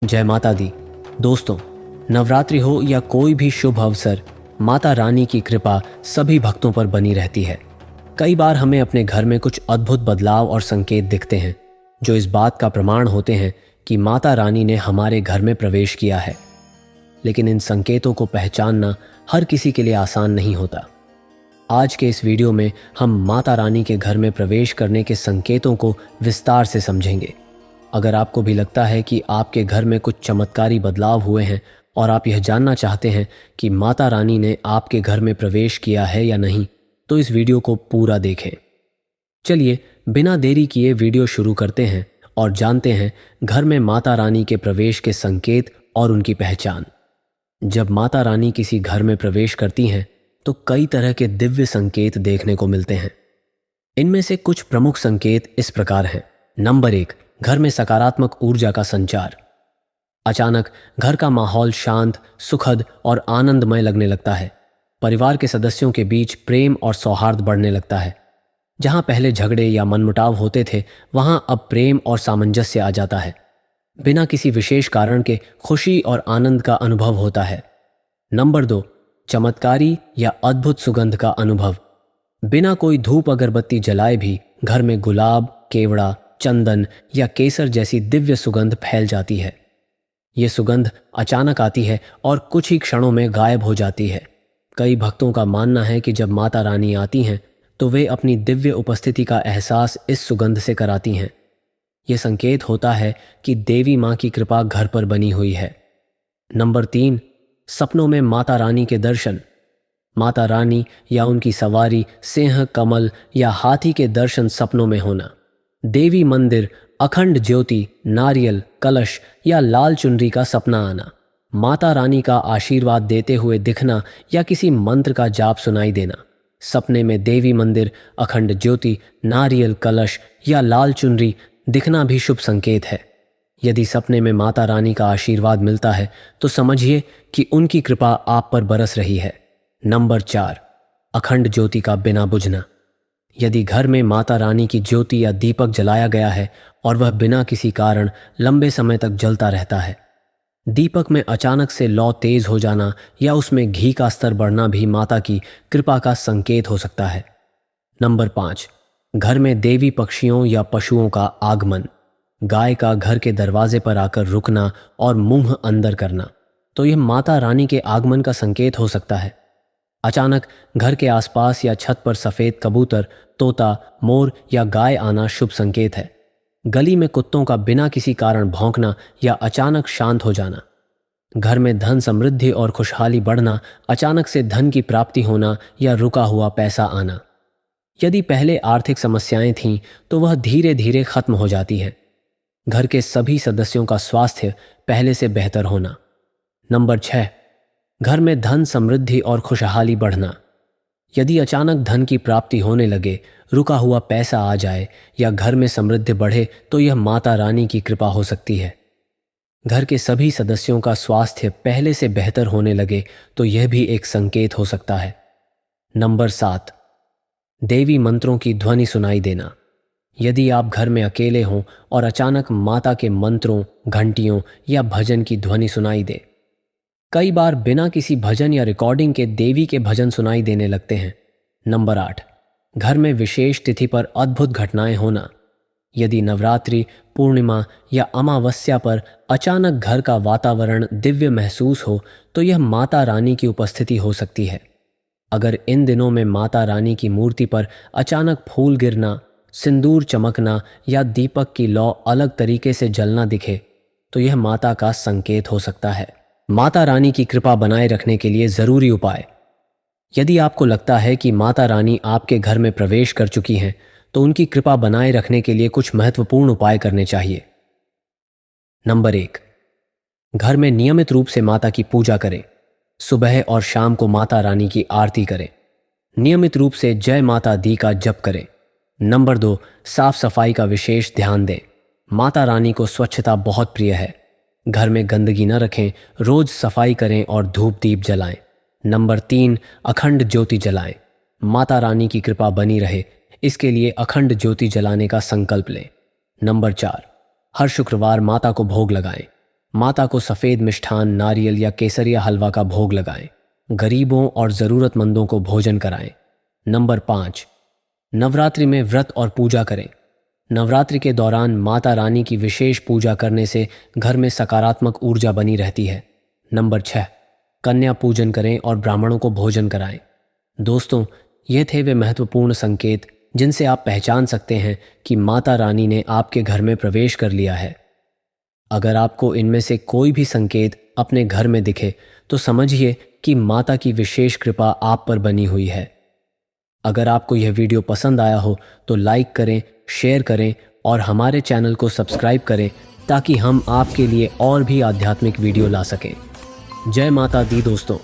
जय माता दी। दोस्तों, नवरात्रि हो या कोई भी शुभ अवसर, माता रानी की कृपा सभी भक्तों पर बनी रहती है। कई बार हमें अपने घर में कुछ अद्भुत बदलाव और संकेत दिखते हैं जो इस बात का प्रमाण होते हैं कि माता रानी ने हमारे घर में प्रवेश किया है। लेकिन इन संकेतों को पहचानना हर किसी के लिए आसान नहीं होता। आज के इस वीडियो में हम माता रानी के घर में प्रवेश करने के संकेतों को विस्तार से समझेंगे। अगर आपको भी लगता है कि आपके घर में कुछ चमत्कारी बदलाव हुए हैं और आप यह जानना चाहते हैं कि माता रानी ने आपके घर में प्रवेश किया है या नहीं, तो इस वीडियो को पूरा देखें। चलिए बिना देरी किए वीडियो शुरू करते हैं और जानते हैं घर में माता रानी के प्रवेश के संकेत और उनकी पहचान। जब माता रानी किसी घर में प्रवेश करती हैं तो कई तरह के दिव्य संकेत देखने को मिलते हैं। इनमें से कुछ प्रमुख संकेत इस प्रकार हैं। नंबर 1, घर में सकारात्मक ऊर्जा का संचार। अचानक घर का माहौल शांत, सुखद और आनंदमय लगने लगता है। परिवार के सदस्यों के बीच प्रेम और सौहार्द बढ़ने लगता है। जहां पहले झगड़े या मनमुटाव होते थे, वहां अब प्रेम और सामंजस्य आ जाता है। बिना किसी विशेष कारण के खुशी और आनंद का अनुभव होता है। नंबर 2, चमत्कारी या अद्भुत सुगंध का अनुभव। बिना कोई धूप अगरबत्ती जलाए भी घर में गुलाब, केवड़ा, चंदन या केसर जैसी दिव्य सुगंध फैल जाती है। ये सुगंध अचानक आती है और कुछ ही क्षणों में गायब हो जाती है। कई भक्तों का मानना है कि जब माता रानी आती हैं तो वे अपनी दिव्य उपस्थिति का एहसास इस सुगंध से कराती हैं। यह संकेत होता है कि देवी माँ की कृपा घर पर बनी हुई है। नंबर 3, सपनों में माता रानी के दर्शन। माता रानी या उनकी सवारी, सिंह, कमल या हाथी के दर्शन सपनों में होना। देवी मंदिर, अखंड ज्योति, नारियल, कलश या लाल चुनरी का सपना आना। माता रानी का आशीर्वाद देते हुए दिखना या किसी मंत्र का जाप सुनाई देना। सपने में देवी मंदिर, अखंड ज्योति, नारियल, कलश या लाल चुनरी दिखना भी शुभ संकेत है। यदि सपने में माता रानी का आशीर्वाद मिलता है तो समझिए कि उनकी कृपा आप पर बरस रही है। नंबर 4, अखंड ज्योति का बिना बुझना। यदि घर में माता रानी की ज्योति या दीपक जलाया गया है और वह बिना किसी कारण लंबे समय तक जलता रहता है, दीपक में अचानक से लौ तेज हो जाना या उसमें घी का स्तर बढ़ना भी माता की कृपा का संकेत हो सकता है। नंबर 5, घर में देवी पक्षियों या पशुओं का आगमन। गाय का घर के दरवाजे पर आकर रुकना और मुंह अंदर करना, तो यह माता रानी के आगमन का संकेत हो सकता है। अचानक घर के आसपास या छत पर सफेद कबूतर, तोता, मोर या गाय आना शुभ संकेत है। गली में कुत्तों का बिना किसी कारण भौंकना या अचानक शांत हो जाना। घर में धन समृद्धि और खुशहाली बढ़ना, अचानक से धन की प्राप्ति होना या रुका हुआ पैसा आना। यदि पहले आर्थिक समस्याएं थीं तो वह धीरे धीरे खत्म हो जाती है। घर के सभी सदस्यों का स्वास्थ्य पहले से बेहतर होना। नंबर 6, घर में धन समृद्धि और खुशहाली बढ़ना। यदि अचानक धन की प्राप्ति होने लगे, रुका हुआ पैसा आ जाए या घर में समृद्धि बढ़े, तो यह माता रानी की कृपा हो सकती है। घर के सभी सदस्यों का स्वास्थ्य पहले से बेहतर होने लगे तो यह भी एक संकेत हो सकता है। नंबर 7, देवी मंत्रों की ध्वनि सुनाई देना। यदि आप घर में अकेले हों और अचानक माता के मंत्रों, घंटियों या भजन की ध्वनि सुनाई दे। कई बार बिना किसी भजन या रिकॉर्डिंग के देवी के भजन सुनाई देने लगते हैं। नंबर 8, घर में विशेष तिथि पर अद्भुत घटनाएं होना। यदि नवरात्रि, पूर्णिमा या अमावस्या पर अचानक घर का वातावरण दिव्य महसूस हो तो यह माता रानी की उपस्थिति हो सकती है। अगर इन दिनों में माता रानी की मूर्ति पर अचानक फूल गिरना, सिंदूर चमकना या दीपक की लौ अलग तरीके से जलना दिखे तो यह माता का संकेत हो सकता है। माता रानी की कृपा बनाए रखने के लिए जरूरी उपाय। यदि आपको लगता है कि माता रानी आपके घर में प्रवेश कर चुकी हैं तो उनकी कृपा बनाए रखने के लिए कुछ महत्वपूर्ण उपाय करने चाहिए। नंबर 1, घर में नियमित रूप से माता की पूजा करें। सुबह और शाम को माता रानी की आरती करें। नियमित रूप से जय माता दी का जप करें। नंबर 2, साफ सफाई का विशेष ध्यान दें। माता रानी को स्वच्छता बहुत प्रिय है। घर में गंदगी न रखें, रोज सफाई करें और धूप दीप जलाएं। नंबर 3, अखंड ज्योति जलाएं। माता रानी की कृपा बनी रहे, इसके लिए अखंड ज्योति जलाने का संकल्प लें। नंबर 4, हर शुक्रवार माता को भोग लगाएं। माता को सफ़ेद मिष्ठान, नारियल या केसरिया हलवा का भोग लगाएं। गरीबों और ज़रूरतमंदों को भोजन कराएं। नंबर 5, नवरात्रि में व्रत और पूजा करें। नवरात्रि के दौरान माता रानी की विशेष पूजा करने से घर में सकारात्मक ऊर्जा बनी रहती है। नंबर 6, कन्या पूजन करें और ब्राह्मणों को भोजन कराएं। दोस्तों, ये थे वे महत्वपूर्ण संकेत जिनसे आप पहचान सकते हैं कि माता रानी ने आपके घर में प्रवेश कर लिया है। अगर आपको इनमें से कोई भी संकेत अपने घर में दिखे तो समझिए कि माता की विशेष कृपा आप पर बनी हुई है। अगर आपको यह वीडियो पसंद आया हो तो लाइक करें, शेयर करें और हमारे चैनल को सब्सक्राइब करें ताकि हम आपके लिए और भी आध्यात्मिक वीडियो ला सकें। जय माता दी दोस्तों।